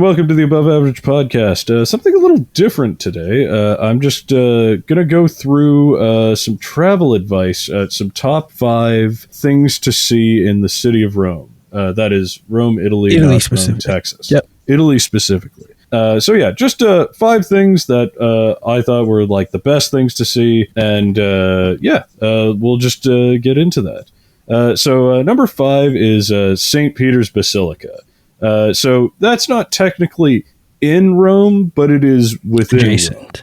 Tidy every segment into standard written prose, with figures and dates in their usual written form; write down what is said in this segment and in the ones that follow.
welcome to the Above Average Podcast. Something a little different today. I'm just going to go through some travel advice, some top 5 things to see in the city of Rome. That is Rome, Italy, not Rome, Texas. Yep. Italy specifically. Just 5 things that I thought were like the best things to see, and we'll just get into that. Number 5 is St. Peter's Basilica. So that's not technically in Rome, but it is within adjacent.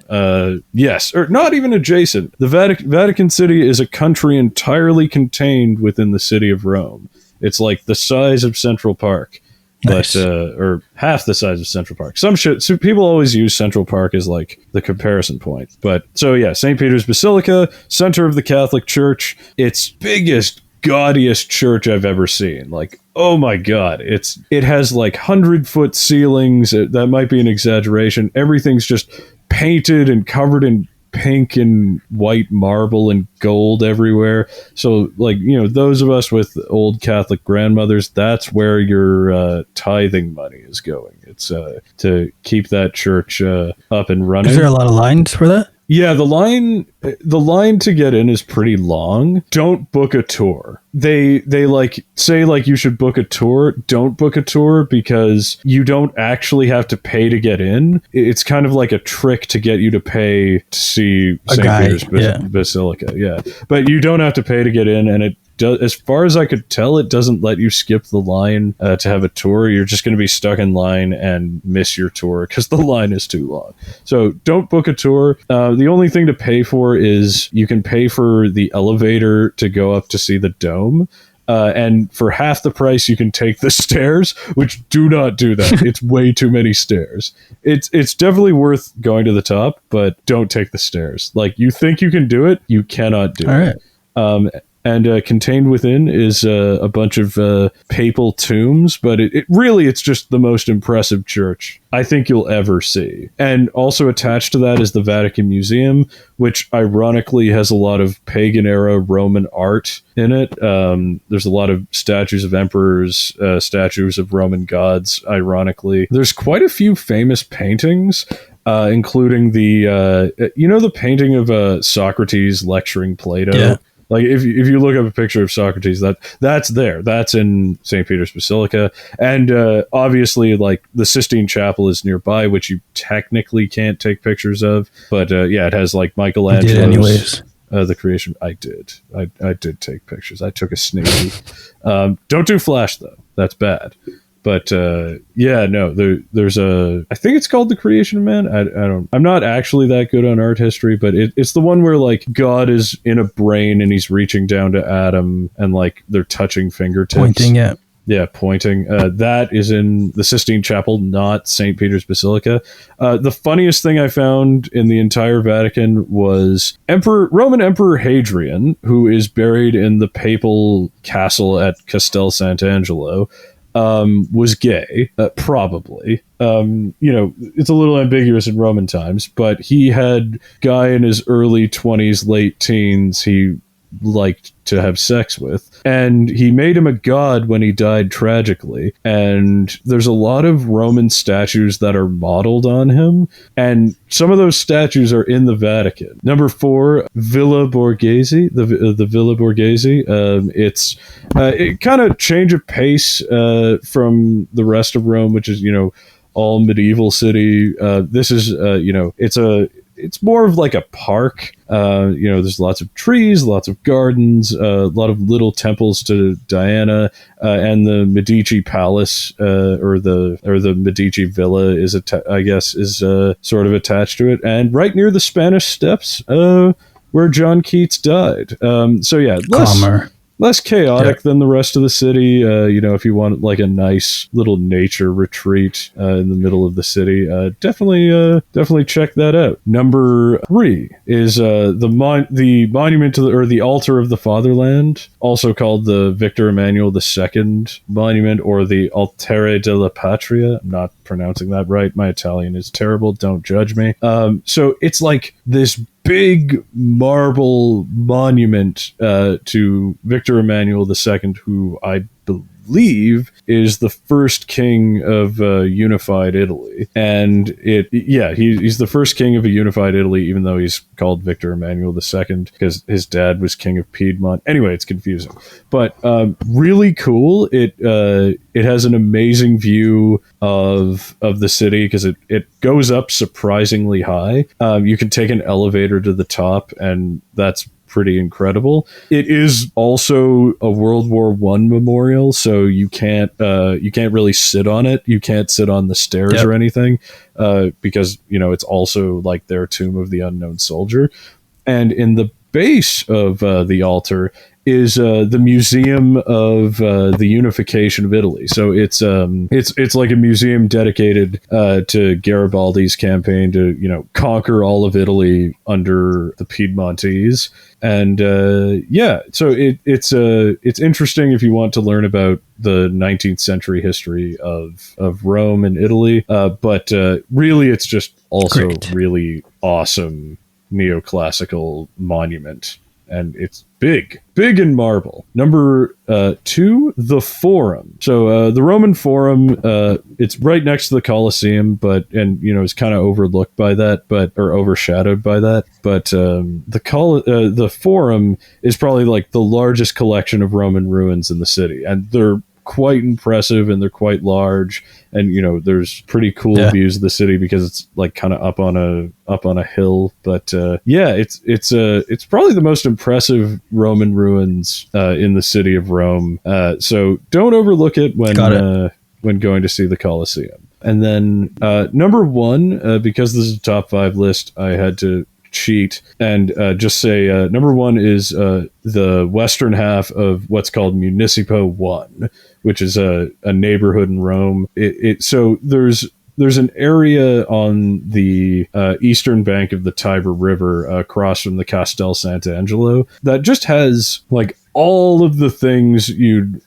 Yes, or not even adjacent. The Vatican City is a country entirely contained within the city of Rome. It's like the size of Central Park, Nice. or half the size of Central Park. So people always use Central Park as like the comparison point. But so yeah, St. Peter's Basilica, center of the Catholic Church. It's biggest, gaudiest church I've ever seen. Like, oh my god, it has like 100-foot ceilings. That might be an exaggeration. Everything's just painted and covered in pink and white marble and gold everywhere. So like, those of us with old Catholic grandmothers, that's where your tithing money is going. It's to keep that church up and running. Is there a lot of lines for that? Yeah, the line to get in is pretty long. Don't book a tour. They like say like you should book a tour. Don't book a tour because you don't actually have to pay to get in. It's kind of like a trick to get you to pay to see St. Peter's Basilica. Yeah, but you don't have to pay to get in, and it does, as far as I could tell, it doesn't let you skip the line to have a tour. You're just going to be stuck in line and miss your tour because the line is too long. So don't book a tour. The only thing to pay for is you can pay for the elevator to go up to see the dome. And for half the price, you can take the stairs, which do not do that. It's way too many stairs. It's definitely worth going to the top, but don't take the stairs. Like, you think you can do it, you cannot do it. All right. And contained within is a bunch of papal tombs, but it's just the most impressive church I think you'll ever see. And also attached to that is the Vatican Museum, which ironically has a lot of pagan-era Roman art in it. There's a lot of statues of emperors, statues of Roman gods, ironically. There's quite a few famous paintings, including the painting of Socrates lecturing Plato. Yeah. Like, if you look up a picture of Socrates, that's there. That's in St. Peter's Basilica. And obviously, like, the Sistine Chapel is nearby, which you technically can't take pictures of. But it has, like, Michelangelo's... You did anyways. The creation. I did. I did take pictures. I took a sneak peek. Don't do flash, though. That's bad. But there's I think it's called The Creation of Man. I'm not actually that good on art history, but it's the one where like God is in a brain and he's reaching down to Adam and like they're touching fingertips. Pointing, yeah. Yeah, pointing. That is in the Sistine Chapel, not St. Peter's Basilica. The funniest thing I found in the entire Vatican was Roman Emperor Hadrian, who is buried in the papal castle at Castel Sant'Angelo, was gay, probably. It's a little ambiguous in Roman times, but he had guy in his early 20s, late teens he liked to have sex with, and he made him a god when he died tragically. And there's a lot of Roman statues that are modeled on him, and some of those statues are in the Vatican. Number 4, Villa Borghese, the Villa Borghese. It's it kind of change of pace from the rest of Rome, which is all medieval city. This is it's more of like a park. There's lots of trees, lots of gardens, a lot of little temples to Diana, and the Medici Palace, or the Medici Villa is sort of attached to it, and right near the Spanish Steps, where John Keats died. Less chaotic than the rest of the city. If you want like a nice little nature retreat in the middle of the city, definitely check that out. Number 3 is the monument to the altar of the fatherland, also called the Victor Emmanuel II monument, or the Altare della Patria. I'm not pronouncing that right. My Italian is terrible. Don't judge me. So it's like this big marble monument to Victor Emmanuel II, who I believe is the first king of unified Italy. And he's the first king of a unified Italy, even though he's called Victor Emmanuel II because his dad was king of Piedmont. Anyway, it's confusing, but really cool. It has an amazing view of the city because it goes up surprisingly high. You can take an elevator to the top, and that's pretty incredible. It is also a World War One memorial, so you can't really sit on it. You can't sit on the stairs or anything because it's also like their tomb of the unknown soldier. And in the base of the altar is the Museum of the Unification of Italy. So it's like a museum dedicated to Garibaldi's campaign to conquer all of Italy under the Piedmontese. And so it's interesting if you want to learn about the 19th century history of Rome and Italy. But really, it's just also really awesome neoclassical monument. And it's big in marble. Number 2, the Forum. So the Roman Forum, it's right next to the Colosseum, it's kind of overlooked by that, or overshadowed by that. But the Forum is probably like the largest collection of Roman ruins in the city, and they're quite impressive and they're quite large, and there's pretty cool views of the city because it's like kind of up on a hill. But it's probably the most impressive Roman ruins in the city of Rome, so don't overlook it when going to see the Colosseum. And then number 1, because this is a top 5 list, I had to cheat and just say number 1 is the western half of what's called Municipo 1, which is a neighborhood in Rome. So there's an area on the eastern bank of the Tiber River across from the Castel Sant'Angelo that just has like all of the things you'd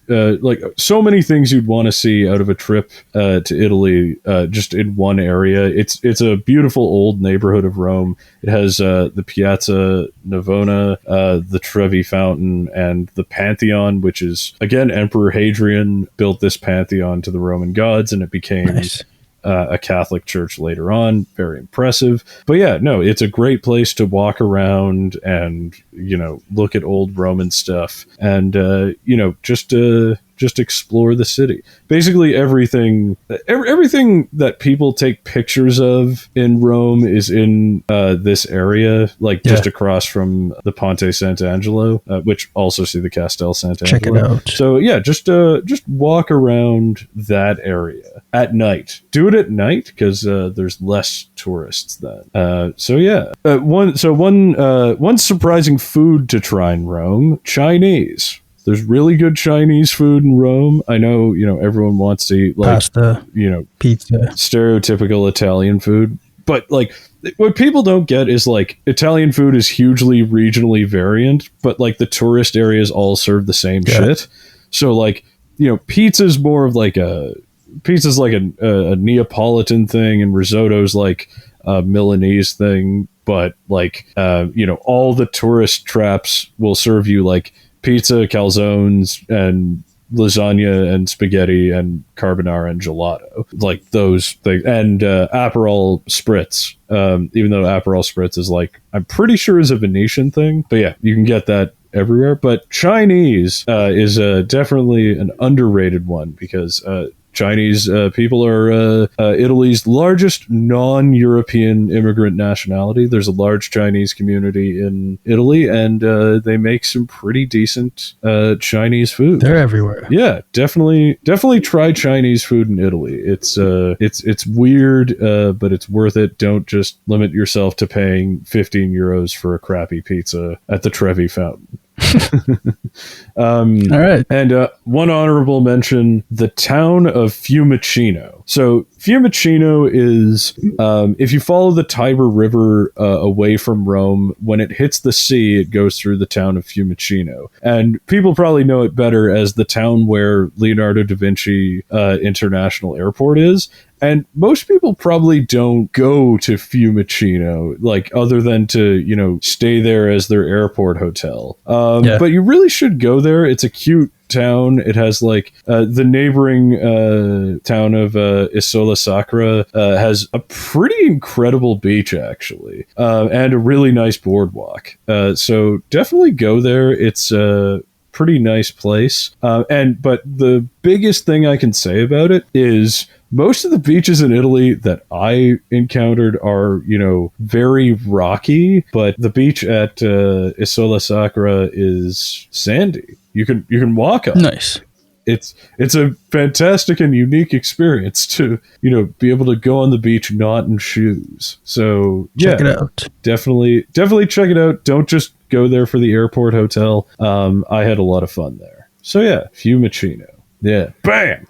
so many things you'd want to see out of a trip to Italy, just in one area. It's a beautiful old neighborhood of Rome. It has the Piazza Navona, the Trevi Fountain, and the Pantheon, which is, again, Emperor Hadrian built this Pantheon to the Roman gods, and it became a Catholic church later on. Very impressive. But it's a great place to walk around and, look at old Roman stuff and, just explore the city. Basically everything that people take pictures of in Rome is in this area, just across from the Ponte Sant'Angelo, which also see the Castel Sant'Angelo. Check it out. So just walk around that area at night. Do it at night because there's less tourists then. One surprising food to try in Rome: Chinese. There's really good Chinese food in Rome. I know, everyone wants to eat pasta, pizza, stereotypical Italian food. But what people don't get is Italian food is hugely regionally variant, but the tourist areas all serve the same shit. So pizza's more of pizza's a Neapolitan thing, and risotto's a Milanese thing. But all the tourist traps will serve you pizza, calzones, and lasagna, and spaghetti, and carbonara, and gelato, those things, and Aperol Spritz. Even though Aperol Spritz is I'm pretty sure is a Venetian thing, but you can get that everywhere. But Chinese is definitely an underrated one because Chinese people are Italy's largest non-European immigrant nationality. There's a large Chinese community in Italy, and they make some pretty decent Chinese food. They're everywhere. Yeah, definitely try Chinese food in Italy. It's weird, but it's worth it. Don't just limit yourself to paying 15 euros for a crappy pizza at the Trevi Fountain. All right. And one honorable mention: the town of Fiumicino. So Fiumicino is, if you follow the Tiber River away from Rome, when it hits the sea, it goes through the town of Fiumicino. And people probably know it better as the town where Leonardo da Vinci International Airport is. And most people probably don't go to Fiumicino, like, other than to, stay there as their airport hotel. But you really should go there. It's a cute town. It has like the neighboring town of Isola Sacra has a pretty incredible beach, actually, and a really nice boardwalk. So definitely go there. It's a pretty nice place. But the biggest thing I can say about it is most of the beaches in Italy that I encountered are, very rocky, but the beach at Isola Sacra is sandy. You can walk on. Nice. It's a fantastic and unique experience to, be able to go on the beach not in shoes. So check it out. Definitely check it out. Don't just go there for the airport hotel. I had a lot of fun there. So yeah, Fiumicino. Yeah. Bam!